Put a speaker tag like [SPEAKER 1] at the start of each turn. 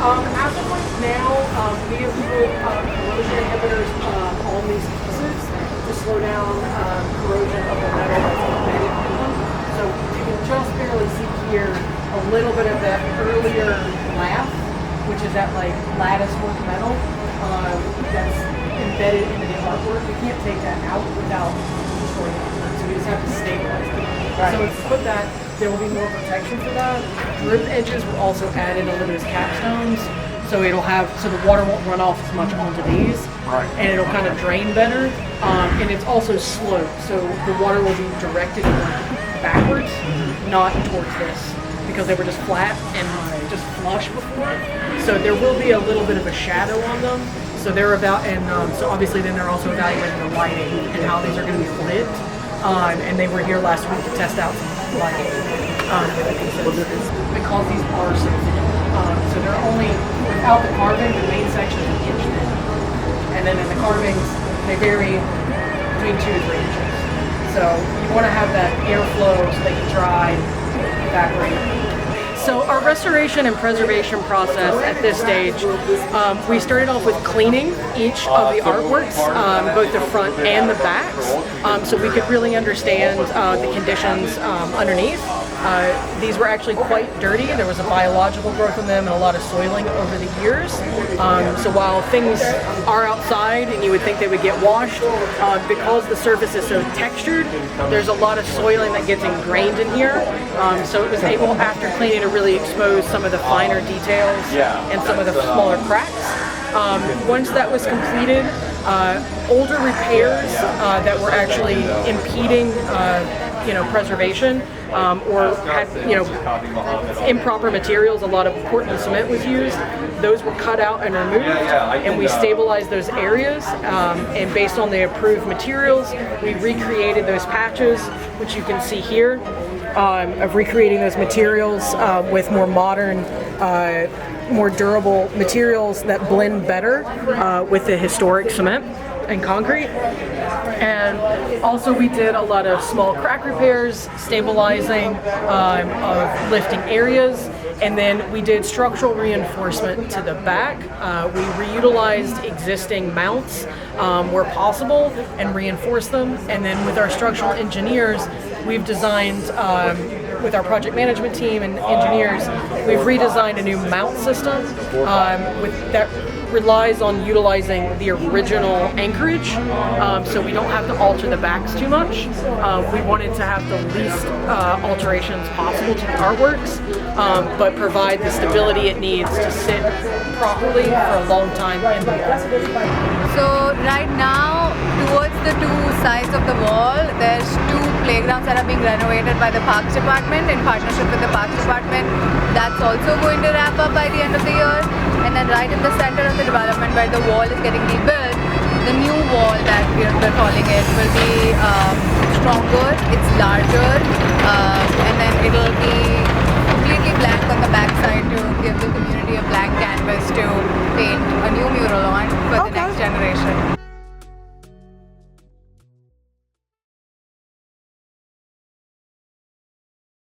[SPEAKER 1] As of right now, we have put corrosion inhibitors on these pieces to slow down corrosion of the metal that's embedded in them. So you can just barely see here a little bit of that earlier lath, which is that like lattice work metal that's embedded into the artwork. We can't take that out without destroying the artwork, so we just have to stabilize it. Right. So if you put that, there will be more protection for that. Drip edges will also add in under those capstones, so it'll have the water won't run off as much onto these, right. And it'll kind of drain better. And it's also sloped, so the water will be directed backwards, not towards this, because they were just flat and just flush before. So there will be a little bit of a shadow on them. So they're so obviously then they're also evaluating the lighting and how these are going to be lit. And they were here last week to test out some lighting. Because these are so thin. So they're only, without the carving, the main section is an inch thin. And then in the carvings, they vary between 2 to 3 inches. So you want to have that airflow so they can dry, evaporate. So our restoration and preservation process at this stage, we started off with cleaning each of the artworks, both the front and the backs, so we could really understand the conditions underneath. These were actually quite dirty. There was a biological growth in them and a lot of soiling over the years. So while things are outside and you would think they would get washed, because the surface is so textured, there's a lot of soiling that gets ingrained in here. So it was able, after cleaning, to really expose some of the finer details and some of the smaller cracks. Once that was completed, older repairs that were actually impeding preservation or had improper materials, a lot of Portland cement was used. Those were cut out and removed, and we stabilized those areas. And based on the approved materials, we recreated those patches, which you can see here, of recreating those materials with more modern, more durable materials that blend better with the historic cement and concrete. And also we did a lot of small crack repairs, stabilizing of lifting areas, and then we did structural reinforcement to the back. We reutilized existing mounts where possible and reinforced them, and then with our structural engineers, we've designed, with our project management team and engineers, we've redesigned a new mount system that relies on utilizing the original anchorage, so we don't have to alter the backs too much. We wanted to have the least alterations possible to the artworks, but provide the stability it needs to sit properly for a long time in the wall.
[SPEAKER 2] So right now, towards the two sides of the wall, there's 2 playgrounds that are being renovated by the Parks Department in partnership with the Parks Department. That's also going to wrap up by the end of the year. And then right in the center of the development where the wall is getting rebuilt, the new wall that we're calling it will be stronger, it's larger, and then it will be